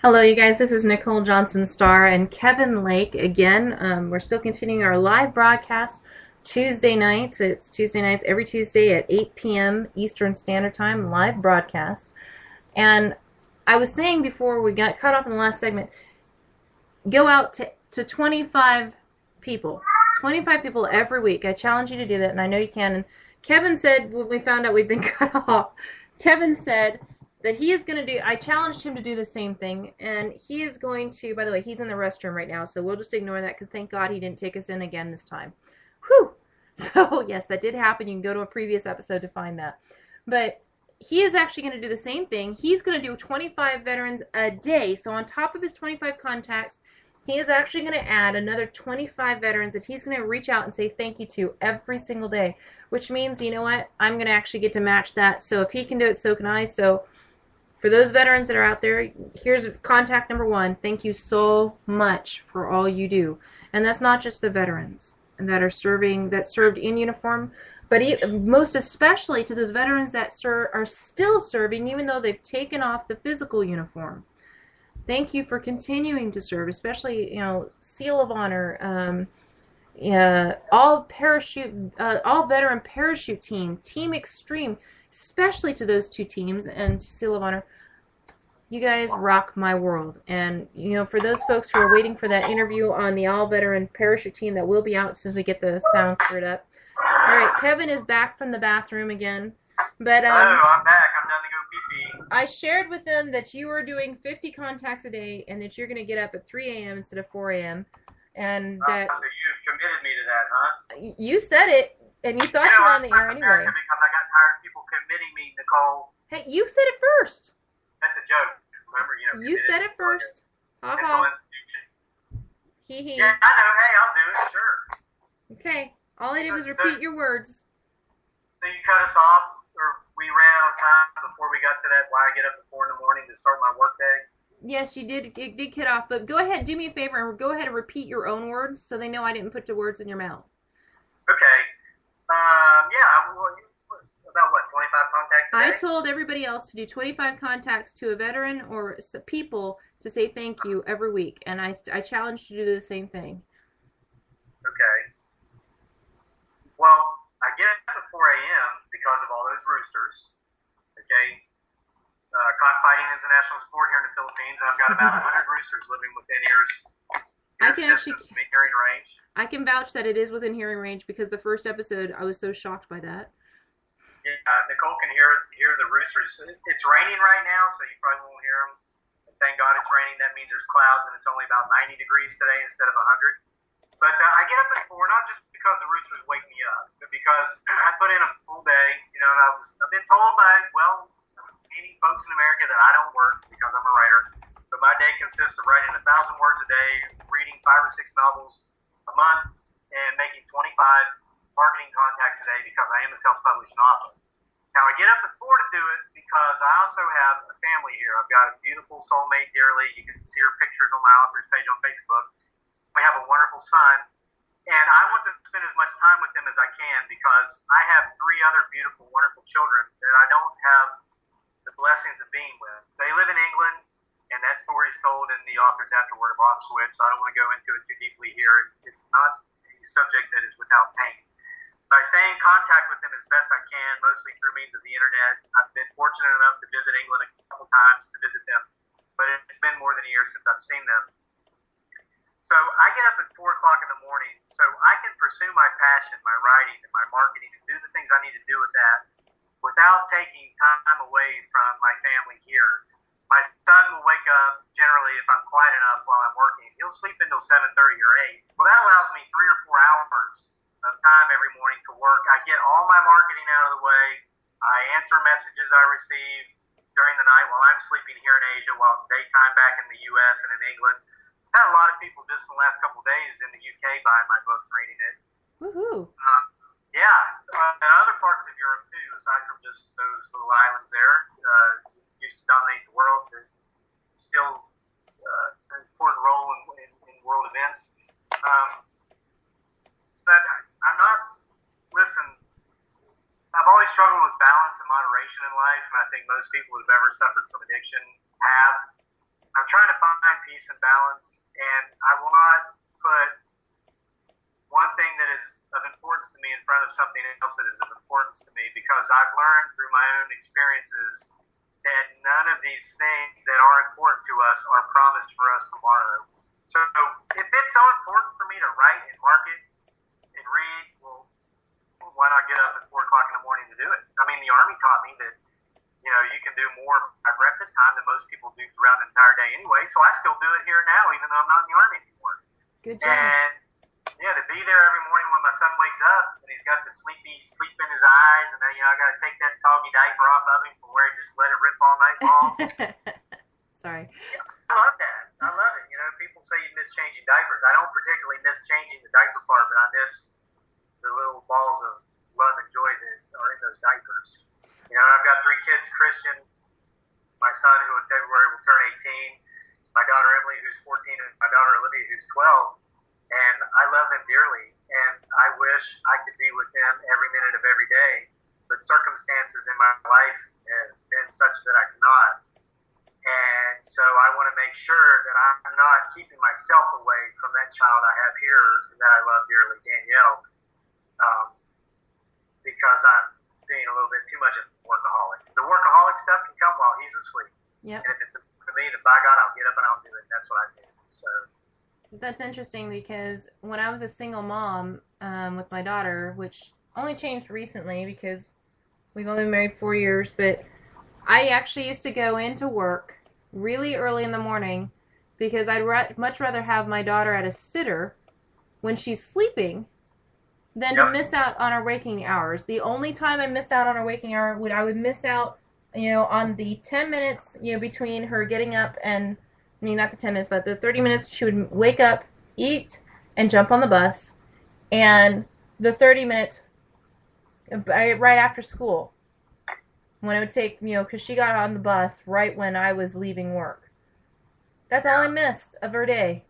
Hello, you guys. This is Nicole Johnson Starr and Kevin Lake again. We're still continuing our live broadcast Tuesday nights. It's Tuesday nights every Tuesday at 8 p.m. Eastern Standard Time, live broadcast. And I was saying before we got cut off in the last segment, go out to 25 people. 25 people every week. I challenge you to do that, and I know you can. And Kevin said, when we found out we've been cut off, Kevin said that he is going to do, I challenged him to do the same thing, and he is going to, by the way, he's in the restroom right now, so we'll just ignore that because thank God he didn't take us in again this time. Whew! So, yes, that did happen. You can go to a previous episode to find that. But he is actually going to do the same thing. He's going to do 25 veterans a day. So on top of his 25 contacts, he is actually going to add another 25 veterans that he's going to reach out and say thank you to every single day, which means, you know what, I'm going to actually get to match that. So if he can do it, so can I. So for those veterans that are out there, here's contact number one. Thank you so much for all you do. And that's not just the veterans that are serving, that served in uniform, but most especially to those veterans that are still serving even though they've taken off the physical uniform. Thank you for continuing to serve, especially, Seal of Honor, all veteran parachute team, Team Extreme, especially to those two teams, and to Seal of Honor. You guys rock my world. And, for those folks who are waiting for that interview on the all veteran parachute team, that will be out as soon as we get the sound cleared up. All right, Kevin is back from the bathroom again. But Hello, I'm back. I'm done to go pee-pee. I shared with them that you were doing 50 contacts a day and that you're going to get up at 3 a.m. instead of 4 a.m. And that So you've committed me to that, huh? you said it, and you thought you were on the air anyway. Because I got tired of people committing me, Nicole. Hey, you said it first. That's a joke. Remember, You said it first. Ha mental ha. institution. Hee hee. Yeah, I know. Hey, I'll do it. Sure. Okay. All I did was repeat your words. So you cut us off, or we ran out of time before we got to that why I get up at 4 in the morning to start my workday? Yes, you did. It did cut off, but go ahead, do me a favor, and go ahead and repeat your own words so they know I didn't put the words in your mouth. Okay. Yeah, well, about what, 25 contacts a day? I told everybody else to do 25 contacts to a veteran or people to say thank you every week, and I challenged you to do the same thing. Okay. Well, I get up at 4 a.m. because of all those roosters. Okay. Cockfighting is a national sport here in the Philippines, and I've got about 100 roosters living within I can actually hearing range. I can vouch that it is within hearing range because the first episode I was so shocked by that. Yeah, Nicole can hear the roosters. It's raining right now, so you probably won't hear them. And thank God it's raining. That means there's clouds, and it's only about 90 degrees today instead of 100. But I get up at 4, not just because the roosters wake me up, but because I put in a full day. And I've been told by many folks in America that I don't work because I'm a writer. But my day consists of writing 1,000 words a day, reading 5 or 6 novels a month, and making 25 marketing contacts a day because I am a self-published author. Now, I get up at 4 to do it because I also have a family here. I've got a beautiful soulmate dearly. You can see her pictures on my author's page on Facebook. We have a wonderful son, and I want to spend as much time with them as I can because I have 3 other beautiful, wonderful children that I don't have the blessings of being with. They live in England, and that story is told in the author's afterword of Auschwitz, so I don't want to go into it too deeply here. It's not a subject that is without pain. But I stay in contact with them as best I can, mostly through means of the internet. I've been fortunate enough to visit England a couple times to visit them, but it's been more than a year since I've seen them. So I get up at 4 o'clock in the morning so I can pursue my passion, my writing, and my marketing, and do the things I need to do with that without taking time away from my family here. My son will wake up, generally, if I'm quiet enough while I'm working. He'll sleep until 7:30 or 8. Well, that allows me 3 or 4 hours of time every morning to work. I get all my marketing out of the way. I answer messages I receive during the night while I'm sleeping here in Asia, while it's daytime back in the U.S. and in England. I've had a lot of people just in the last couple of days in the UK buying my book and reading it. Woohoo! And other parts of Europe too, aside from just those little islands there, used to dominate the world, but still an important role in world events. But I'm not, listen, I've always struggled with balance and moderation in life, and I think most people who have ever suffered from addiction have. I'm trying to decent balance, and I will not put one thing that is of importance to me in front of something else that is of importance to me, because I've learned through my own experiences that none of these things that are important to us are promised for us tomorrow. So if it's so important for me to write and market and read, well, why not get up at 4 o'clock in the morning to do it? I mean, the Army taught me that, you know, you can do more by breakfast time than most people do throughout the entire day anyway, so I still do it here now, even though I'm not in the Army anymore. Good job. And, yeah, to be there every morning when my son wakes up and he's got the sleepy sleep in his eyes, and then, you know, I got to take that soggy diaper off of him from where he just let it rip all night long. Sorry. Yeah, I love that. I love it. You know, people say you miss changing diapers. I don't particularly miss changing the diaper part, but I miss the little balls of love and joy that are in those diapers. You know, I've got 3 kids, Christian, my son who in February will turn 18, my daughter Emily who's 14, and my daughter Olivia who's 12. And I love them dearly, and I wish I could be with them every minute of every day, but circumstances in my life have been such that I cannot. And so I want to make sure that I'm not keeping myself away from that child I have here and that I love dearly, Danielle, because I'm being a little bit too much of a workaholic. The workaholic stuff can come while he's asleep. Yep. And if it's important to me, then by God, I'll get up and I'll do it. That's what I do. So. That's interesting because when I was a single mom with my daughter, which only changed recently because we've only been married 4 years, but I actually used to go into work really early in the morning because I'd much rather have my daughter at a sitter when she's sleeping than to miss out on our waking hours. The only time I missed out on our waking hour I would miss out, you know, on the 10 minutes, you know, between her getting up and, I mean, not the 10 minutes, but the 30 minutes she would wake up, eat, and jump on the bus, and the 30 minutes right after school when it would take, you know, because she got on the bus right when I was leaving work. That's all I missed of her day.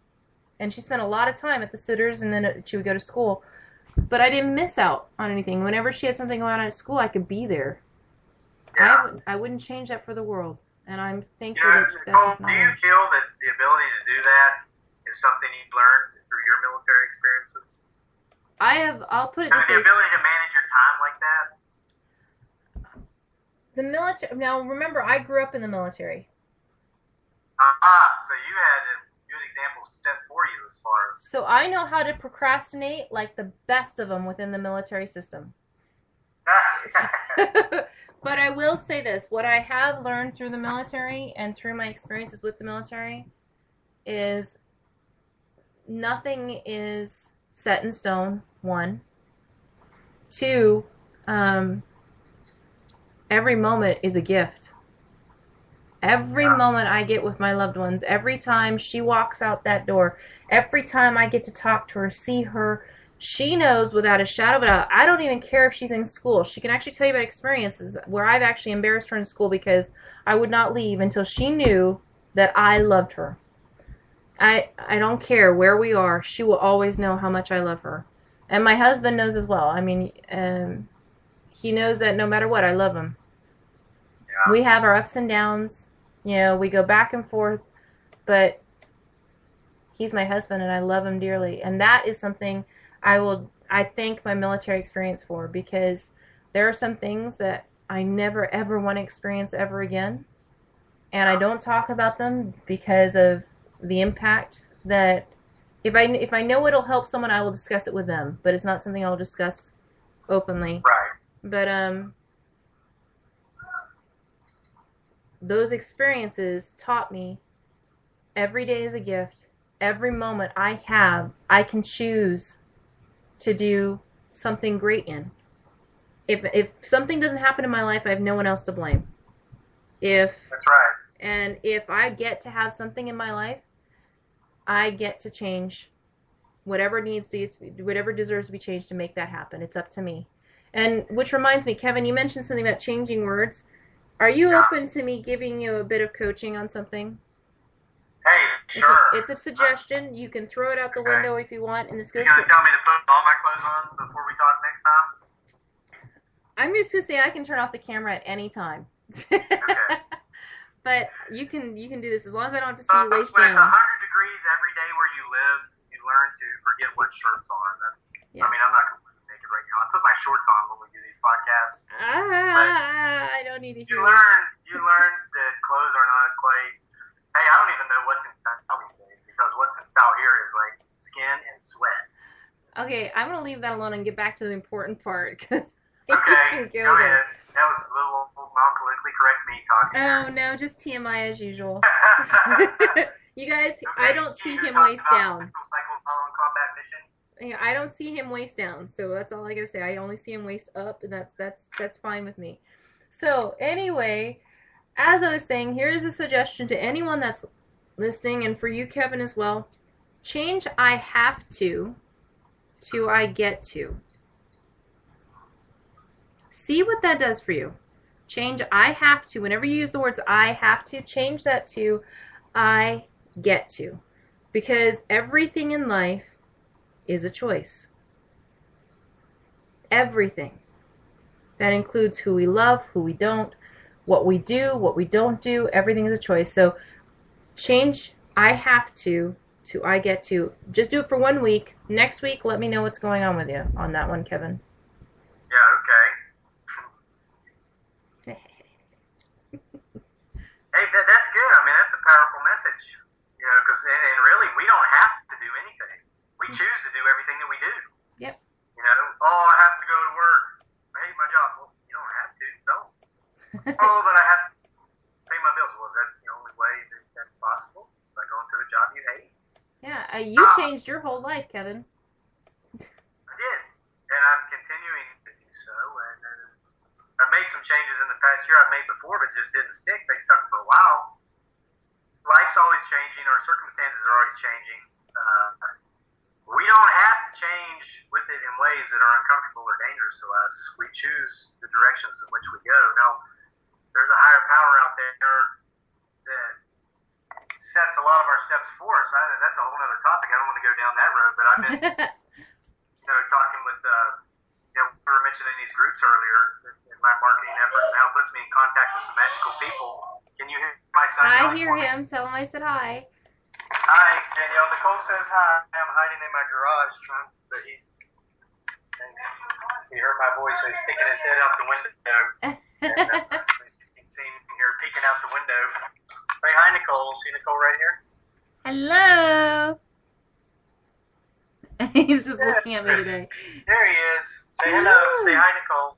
And she spent a lot of time at the sitters, and then she would go to school. But I didn't miss out on anything. Whenever she had something going on at school, I could be there. Yeah. I wouldn't change that for the world. And I'm thankful that that's Nicole, my do you feel that the ability to do that is something you've learned through your military experiences? I'll put it this way. The ability to manage your time like that? The military. Now, remember, I grew up in the military. So you had a good example set for you as far as... So I know how to procrastinate like the best of them within the military system. But I will say this. What I have learned through the military and through my experiences with the military is nothing is set in stone, 1. 2, every moment is a gift. Every moment I get with my loved ones, every time she walks out that door, every time I get to talk to her, see her, she knows without a shadow of a doubt. I don't even care if she's in school. She can actually tell you about experiences where I've actually embarrassed her in school because I would not leave until she knew that I loved her. I don't care where we are. She will always know how much I love her. And my husband knows as well. I mean, he knows that no matter what, I love him. Yeah. We have our ups and downs. You know, we go back and forth. But he's my husband, and I love him dearly. And that is something I thank my military experience for, because there are some things that I never ever want to experience ever again, and I don't talk about them because of the impact that if I know it'll help someone, I will discuss it with them, but it's not something I'll discuss openly. Right. But those experiences taught me every day is a gift. Every moment I have, I can choose to do something great in. If something doesn't happen in my life, I have no one else to blame. That's right. And if I get to have something in my life, I get to change whatever deserves to be changed to make that happen. It's up to me. And which reminds me, Kevin, you mentioned something about changing words. Are you open to me giving you a bit of coaching on something? Hey, sure. It's a suggestion. You can throw it out the window if you want. And this goes. You gonna tell me to put all my clothes on before we talk next time? I'm just gonna say I can turn off the camera at any time. Okay. But you can do this as long as I don't have to see you waist down. When it's 100 put shirts on. Yeah. I mean, I'm not completely naked right now. I put my shorts on when we do these podcasts. I don't need to hear it. You learn that clothes are not quite. Hey, I don't even know what's in style these days because what's in style here is like skin and sweat. Okay, I'm going to leave that alone and get back to the important part because Okay, go ahead. That was a little non-politically correct me talking. Oh, no, just TMI as usual. You guys, okay, I don't see him waist down. Yeah, I don't see him waist down, so that's all I gotta say. I only see him waist up, and that's fine with me. So anyway, as I was saying, here's a suggestion to anyone that's listening, and for you, Kevin, as well. Change "I have to" "I get to." See what that does for you. Change "I have to." Whenever you use the words "I have to," change that to "I get to." Because everything in life is a choice. Everything. That includes who we love, who we don't, what we do, what we don't do. Everything is a choice. So change "I have to" "I get to." Just do it for 1 week. Next week, let me know what's going on with you on that one, Kevin. Yeah, okay. Hey, that's good. I mean, that's a powerful message. You know, because and really, we don't have to do anything. We choose to do everything that we do. Yep. You know, oh, I have to go to work. I hate my job. Well, you don't have to. Don't. Oh, but I have to pay my bills. Well, is that the only way that's possible? By going to a job you hate? Yeah, you changed your whole life, Kevin. I did, and I'm continuing to do so. And I've made some changes in the past year I've made before, but just didn't stick. They stuck for a while. Life's always changing. Our circumstances are always changing. We don't have to change with it in ways that are uncomfortable or dangerous to us. We choose the directions in which we go. Now, there's a higher power out there that sets a lot of our steps for us. That's a whole other topic. I don't want to go down that road, but I've been, talking with, we were mentioning these groups earlier in my marketing efforts and how it puts me in contact with some magical people. Can you hear my son? I hear him. Tell him I said hi. Hi, Danielle. Nicole says hi. I'm hiding in my garage but he heard my voice, so he's sticking his head out the window. And you can see him here peeking out the window. Say hi, Nicole. See Nicole right here? Hello. He's just looking at me today. There he is. Say hello. Say hi, Nicole.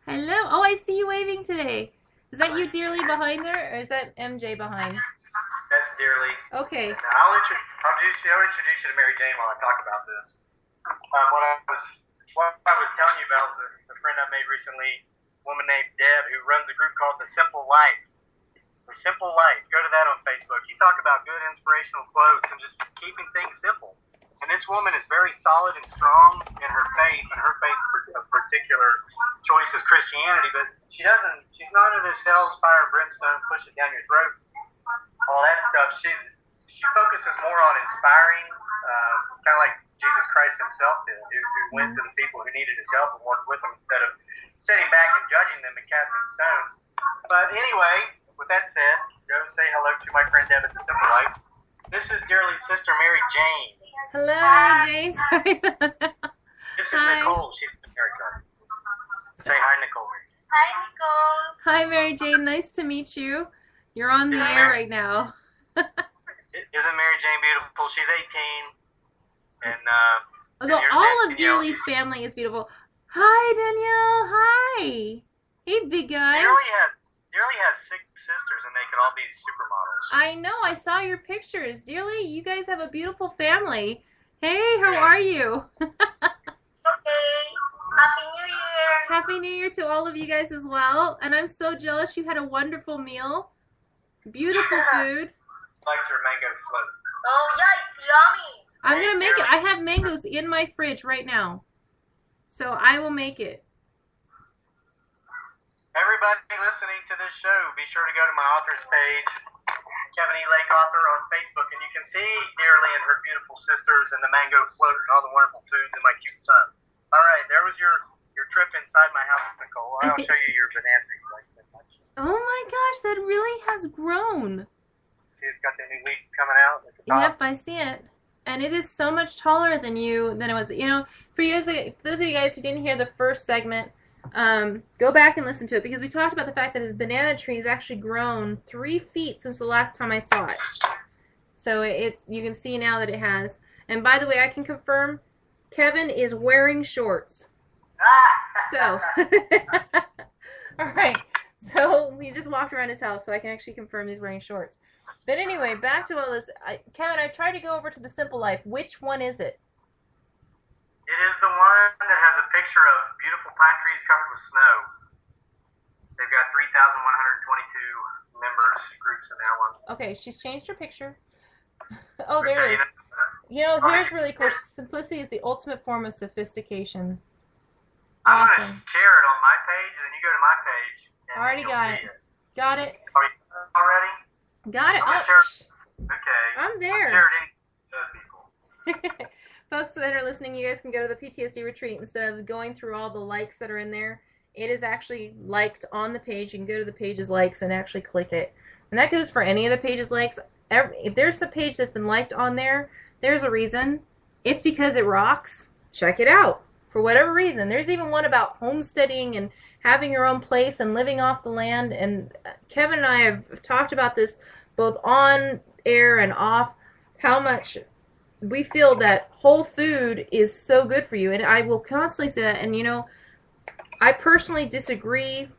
Hello. Oh, I see you waving today. Is that you, Dearly, behind her, or is that MJ behind? That's Dearly. Okay. And I'll introduce you to Mary Jane while I talk about this. What I was telling you about was a friend I made recently, a woman named Deb, who runs a group called The Simple Life. The Simple Life. Go to that on Facebook. You talk about good inspirational quotes and just keeping things simple. And this woman is very solid and strong in her faith, and her faith of particular choice is Christianity, but she's not into this hell's fire and brimstone, push it down your throat, all that stuff. She focuses more on inspiring, kind of like Jesus Christ himself did, who went to the people who needed his help and worked with them instead of sitting back and judging them and casting stones. But anyway, with that said, go say hello to my friend Deb at The Simple Life. This is Dearly's sister, Mary Jane. Hello, Mary Jane. Sorry about that. This is Nicole. She's the Mary Jane. Say hi, Nicole. Hi, Nicole. Hi, Mary Jane. Nice to meet you. You're on the air right now. Isn't Mary Jane beautiful? She's 18. And although all of Dearly's family is beautiful. Hi, Danielle. Hi. Hey, big guy. Dearly has 6 sisters, and they could all be supermodels. I know. I saw your pictures. Dearly, you guys have a beautiful family. Hey, how are you? Okay. Happy New Year. Happy New Year to all of you guys as well. And I'm so jealous you had a wonderful meal. Beautiful food. Liked your mango float. Oh, yeah, it's yummy. I'm going to make it. I have mangoes in my fridge right now. So I will make it. Everybody listening to this show, be sure to go to my author's page, Kevin E. Lake Author on Facebook, and you can see Dearly and her beautiful sisters and the mango float and all the wonderful foods and my cute son. All right, there was your trip inside my house, Nicole. I'll show you your banana tree you like so much. Oh my gosh, that really has grown. See, it's got the new leaf coming out at the top. Yep, I see it. and it is so much taller than it was. You know, for those of you guys who didn't hear the first segment, go back and listen to it because we talked about the fact that his banana tree has actually grown 3 feet since the last time I saw it. So you can see now that it has. And by the way, I can confirm Kevin is wearing shorts. So, all right. So he just walked around his house, so I can actually confirm he's wearing shorts. But anyway, back to all this. Kevin, I tried to go over to the Simple Life. Which one is it? It is the one that has a picture of beautiful pine trees covered with snow. They've got 3,122 members, groups in that one. Okay, she's changed her picture. Oh, there it is. You know, here's really cool. Simplicity is the ultimate form of sophistication. I'm Awesome. going to share it on my page, and then you go to my page. And Already got it. Got it. Already? Got it. I'm okay. I'm there. Share it in. Folks that are listening, you guys can go to the PTSD retreat instead of going through all the likes that are in there. It is actually liked on the page. You can go to the page's likes and actually click it. And that goes for any of the page's likes. If there's a page that's been liked on there, there's a reason. It's because it rocks. Check it out. For whatever reason. There's even one about homesteading and having your own place and living off the land. And Kevin and I have talked about this both on air and off, how much we feel that whole food is so good for you. And I will constantly say that. And, you know, I personally disagree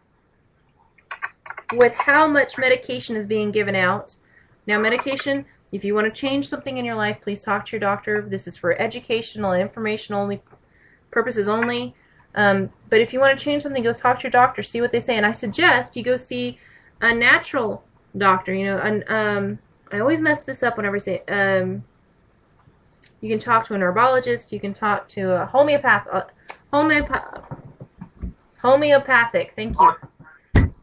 with how much medication is being given out. Now, medication, if you want to change something in your life, please talk to your doctor. This is for educational and informational only purposes only. But if you want to change something, go talk to your doctor, see what they say. And I suggest you go see a natural doctor. You know, I always mess this up whenever I say you can talk to a neurologist, you can talk to a homeopathic. Thank you.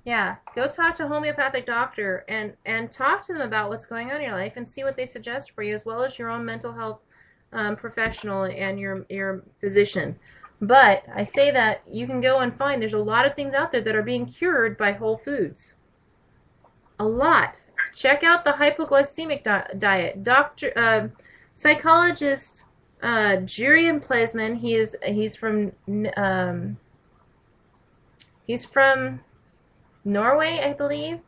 Yeah, go talk to a homeopathic doctor and talk to them about what's going on in your life and see what they suggest for you, as well as your own mental health professional and your physician. But I say that you can go and find there's a lot of things out there that are being cured by whole foods. A lot. Check out the hypoglycemic diet. Psychologist Jurian Plesman. He's from Norway, I believe,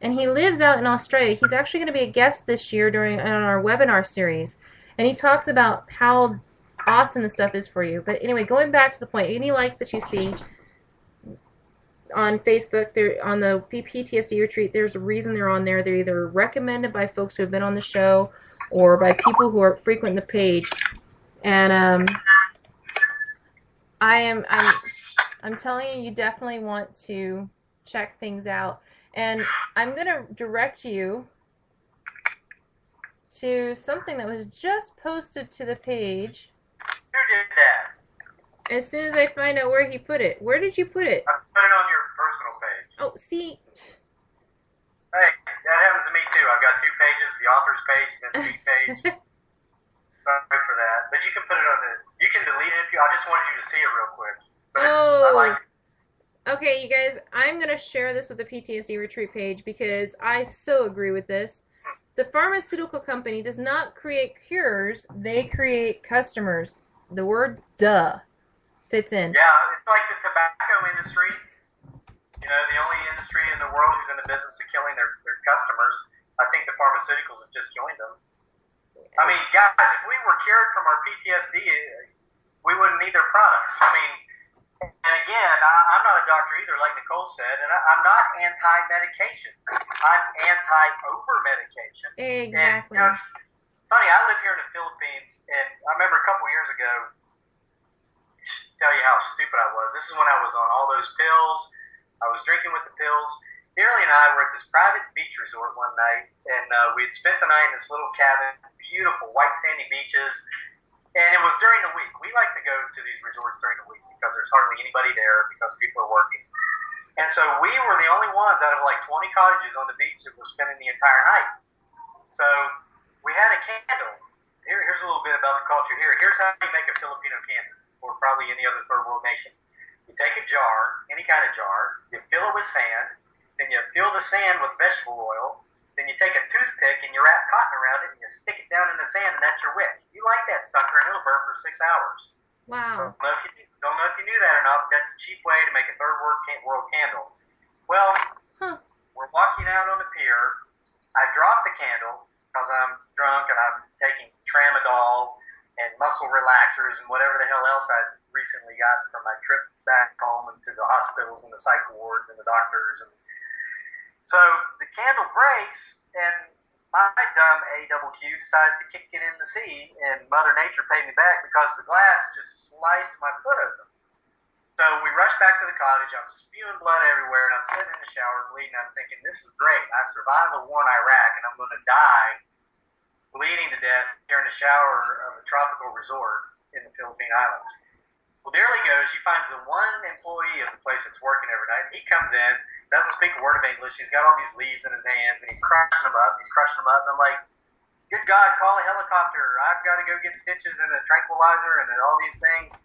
and he lives out in Australia. He's actually going to be a guest this year on our webinar series, and he talks about how awesome this stuff is for you. But anyway, going back to the point, any likes that you see on Facebook, on the PTSD retreat, there's a reason they're on there. They're either recommended by folks who have been on the show or by people who are frequent the page. And I'm telling you, you definitely want to check things out. And I'm going to direct you to something that was just posted to the page. Who did that? As soon as I find out where he put it. Where did you put it? I put it on your personal page. Oh, see. Hey, that happens to me too. I've got 2 pages, the author's page, then the feed page. Sorry for that. But you can put it on you can delete it if you, I just wanted you to see it real quick. But I like it. Okay, you guys, I'm going to share this with the PTSD retreat page because I so agree with this. The pharmaceutical company does not create cures, they create customers. The word duh fits in. Yeah, it's like the tobacco industry. You know, the only industry in the world who's in the business of killing their customers. I think the pharmaceuticals have just joined them. I mean, guys, if we were cured from our PTSD, we wouldn't need their products. I mean, and again, I'm not a doctor either, like Nicole said, and I'm not anti-medication. I'm anti-over-medication. Exactly. And, you know, it's funny, I live here in the Philippines, and I remember a couple years ago, tell you how stupid I was. This is when I was on all those pills. I was drinking with the pills. Barely and I were at this private beach resort one night, and we had spent the night in this little cabin, beautiful white sandy beaches, and it was during the week. We like to go to these resorts during the week because there's hardly anybody there because people are working. And so we were the only ones out of like 20 cottages on the beach that were spending the entire night. So we had a candle. Here's a little bit about the culture here. Here's how you make a Filipino candle, or probably any other third world nation. You take a jar, any kind of jar, you fill it with sand, then you fill the sand with vegetable oil, then you take a toothpick and you wrap cotton around it, and you stick it down in the sand, and that's your wick. You light that sucker, and it'll burn for 6 hours. Wow. Don't know if you knew that or not, but that's a cheap way to make a third world candle. Well, we're walking out on the pier. I dropped the candle because I'm drunk and I'm taking tramadol and muscle relaxers and whatever the hell else I recently got from my trip back home and to the hospitals and the psych wards and the doctors. And so the candle breaks, and my dumb AWQ decides to kick it in the sea, and Mother Nature paid me back because the glass just sliced my foot open. So we rushed back to the cottage. I'm spewing blood everywhere, and I'm sitting in the shower bleeding. I'm thinking, this is great. I survived a war in Iraq, and I'm going to die bleeding to death here in the shower of a tropical resort in the Philippine Islands. Well, dearly goes, she finds the one employee of the place that's working every night. He comes in, doesn't speak a word of English. He's got all these leaves in his hands, and he's crushing them up. And I'm like, good God, call a helicopter. I've got to go get stitches and a tranquilizer and all these things.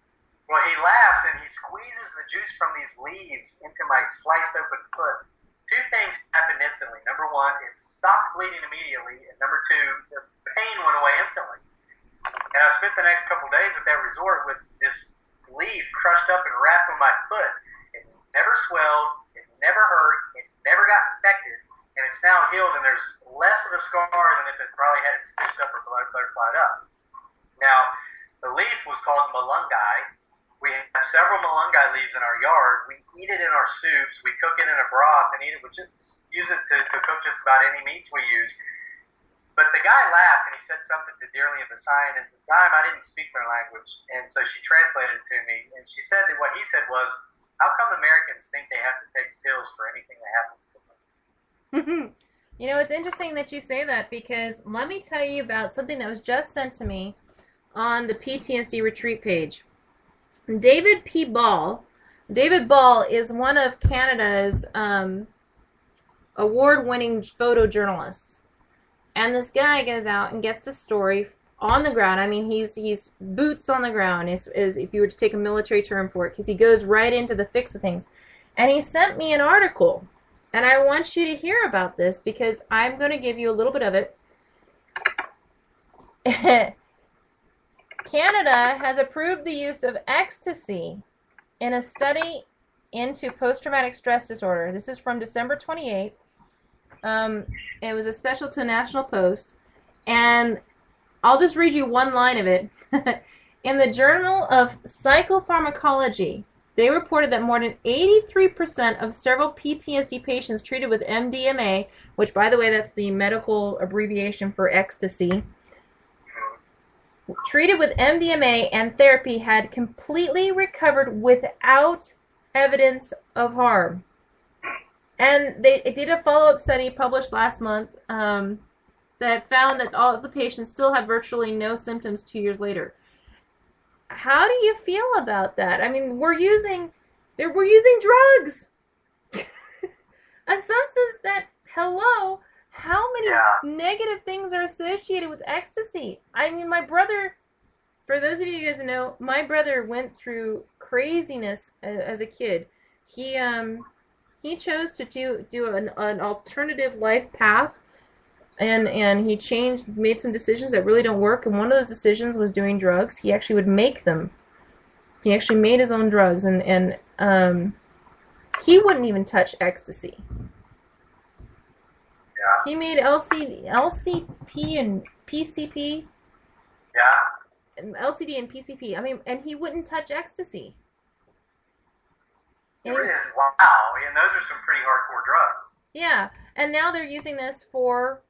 Well, he laughs, and he squeezes the juice from these leaves into my sliced open foot. Two things happened instantly. Number one, it stopped bleeding immediately, and number two, the pain went away instantly. And I spent the next couple of days at that resort with this leaf crushed up and wrapped on my foot. It never swelled, it never hurt, it never got infected, and it's now healed, and there's less of a scar than if it probably had it stitched up or butterflied up. Now, the leaf was called malunggay. We have several malunggay leaves in our yard. We eat it in our soups. We cook it in a broth and eat it. We just use it to cook just about any meats we use. But the guy laughed, and he said something to Dearly and the sign. At the time, I didn't speak their language, and so she translated it to me. And she said that what he said was, how come Americans think they have to take pills for anything that happens to them? You know, it's interesting that you say that, because let me tell you about something that was just sent to me on the PTSD retreat page. David Ball is one of Canada's award-winning photojournalists. And this guy goes out and gets the story on the ground. I mean, he's boots on the ground, is if you were to take a military term for it, because he goes right into the fix of things. And he sent me an article. And I want you to hear about this, because I'm going to give you a little bit of it. Canada has approved the use of ecstasy in a study into post-traumatic stress disorder. This is from December 28th. It was a special to National Post. And I'll just read you one line of it. In the Journal of Psychopharmacology, they reported that more than 83% of several PTSD patients treated with MDMA, which, by the way, that's the medical abbreviation for ecstasy, treated with MDMA and therapy had completely recovered without evidence of harm. And they did a follow-up study published last month that found that all of the patients still have virtually no symptoms 2 years later. How do you feel about that? I mean, we're using drugs. A substance that, hello, how many negative things are associated with ecstasy? I mean, my brother, for those of you guys who know, my brother went through craziness as a kid. He chose to do an alternative life path, and he made some decisions that really don't work, and one of those decisions was doing drugs. He actually would make them. He actually made his own drugs, and he wouldn't even touch ecstasy. Yeah. He made LCP and PCP. Yeah. LCD and PCP. I mean, and he wouldn't touch ecstasy. It is, wow. And those are some pretty hardcore drugs. Yeah. And now they're using this for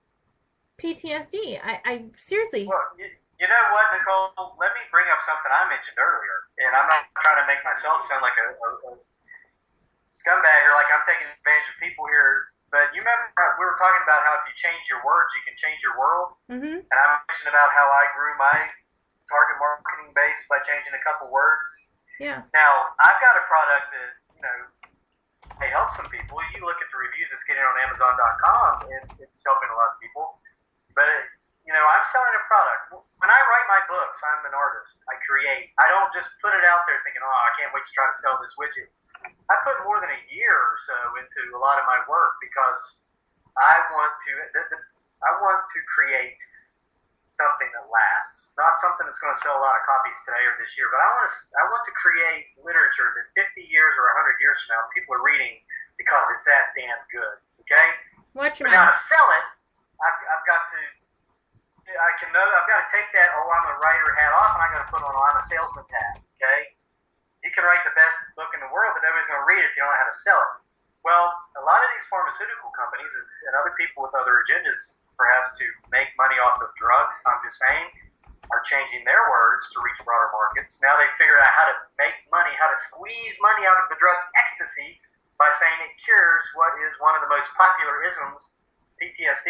PTSD. I seriously. Well, you know what, Nicole? Let me bring up something I mentioned earlier. And I'm not trying to make myself sound like a scumbag or like I'm taking advantage of people here. But you remember we were talking about how if you change your words, you can change your world? Mm-hmm. And I mentioned about how I grew my target marketing base by changing a couple words. Yeah. Now, I've got a product that, may help some people. You look at the reviews that's getting on Amazon.com, and it's helping a lot of people. But, I'm selling a product. When I write my books, I'm an artist. I create. I don't just put it out there thinking, I can't wait to try to sell this widget. I put more than a year or so into a lot of my work because I want to. I want to create something that lasts, not something that's going to sell a lot of copies today or this year, but I want to create literature that 50 years or 100 years from now people are reading because it's that damn good. Okay? Watch your But now mouth. to sell it, I've got to I've got to take that I'm a writer hat off and I got to put on I'm a salesman's hat. Okay? You can write the best book in the world, but nobody's going to read it if you don't know how to sell it. Well, a lot of these pharmaceutical companies and other people with other agendas, perhaps to make money off of drugs, I'm just saying, are changing their words to reach broader markets. Now they figured out how to make money, how to squeeze money out of the drug ecstasy by saying it cures what is one of the most popular isms, PTSD,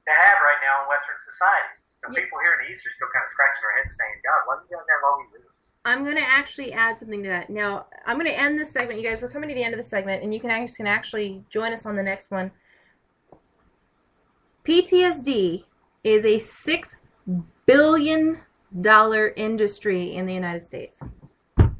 to have right now in Western society. So people here in the East are still kind of scratching their heads saying, God, why do you guys have all these isms? I'm going to actually add something to that. Now, I'm going to end this segment. You guys, we're coming to the end of the segment, and you can actually join us on the next one. PTSD is a $6 billion industry in the United States. $6 I did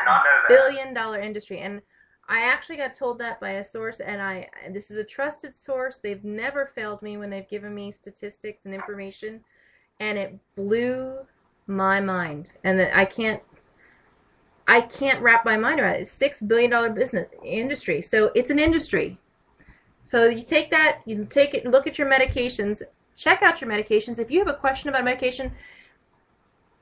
not know that. billion industry. And I actually got told that by a source, and this is a trusted source. They've never failed me when they've given me statistics and information, and it blew my mind. And that I can't wrap my mind around it. It's $6 billion business industry. So it's an industry. So you take that, you take it, look at your medications, check out your medications. If you have a question about medication,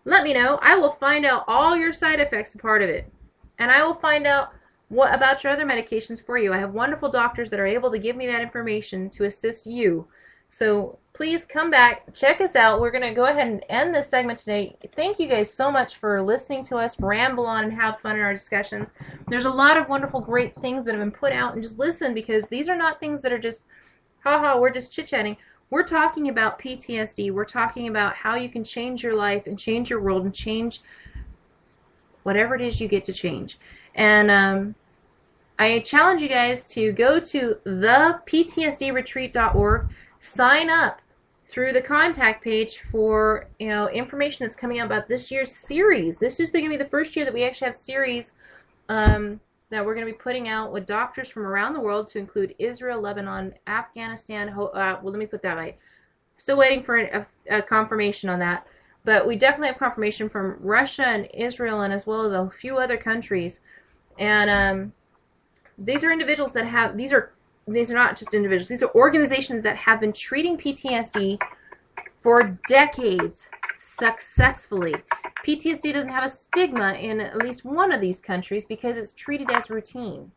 let me know. I will find out all your side effects a part of it. And I will find out what about your other medications for you. I have wonderful doctors that are able to give me that information to assist you. So please come back, check us out. We're going to go ahead and end this segment today. Thank you guys so much for listening to us ramble on and have fun in our discussions. There's a lot of wonderful, great things that have been put out, and just listen, because these are not things that are just, haha, we're just chit-chatting. We're talking about PTSD. We're talking about how you can change your life and change your world and change whatever it is you get to change. And I challenge you guys to go to theptsdretreat.org, sign up through the contact page for information that's coming out about this year's series. This is going to be the first year that we actually have series that we're going to be putting out with doctors from around the world, to include Israel, Lebanon, Afghanistan. Well, let me put that right. Still waiting for a confirmation on that. But we definitely have confirmation from Russia and Israel, and as well as a few other countries. And these are individuals that have, these are not just individuals, these are organizations that have been treating PTSD for decades successfully. PTSD doesn't have a stigma in at least one of these countries because it's treated as routine.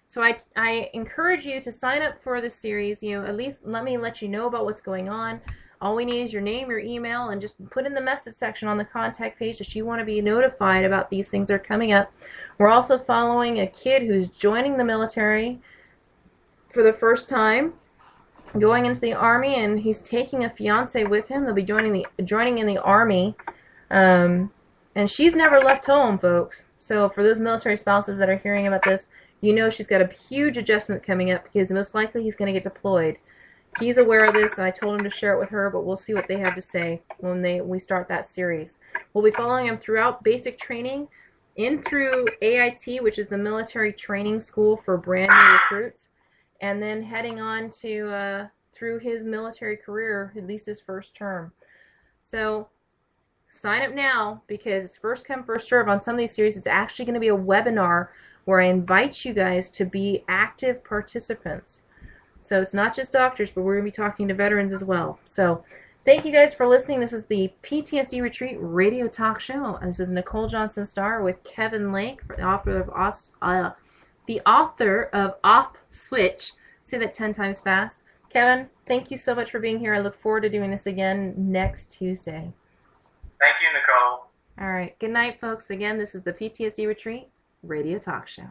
So I encourage you to sign up for this series. At least let me let you know about what's going on. All we need is your name, your email, and just put in the message section on the contact page that you want to be notified about these things that are coming up. We're also following a kid who's joining the military for the first time, going into the Army, and he's taking a fiance with him. They'll be joining in the Army. And she's never left home, folks. So for those military spouses that are hearing about this, she's got a huge adjustment coming up, because most likely he's going to get deployed. He's aware of this, and I told him to share it with her, but we'll see what they have to say when we start that series. We'll be following him throughout basic training, in through AIT, which is the military training school for brand new recruits, and then heading on to through his military career, at least his first term. So sign up now, because it's first come, first serve on some of these series. It's actually going to be a webinar where I invite you guys to be active participants. So it's not just doctors, but we're going to be talking to veterans as well. So thank you guys for listening. This is the PTSD Retreat Radio Talk Show. This is Nicole Johnson Starr with Kevin Lake, the author of Off Switch. Say that 10 times fast. Kevin, thank you so much for being here. I look forward to doing this again next Tuesday. Thank you, Nicole. All right. Good night, folks. Again, this is the PTSD Retreat Radio Talk Show.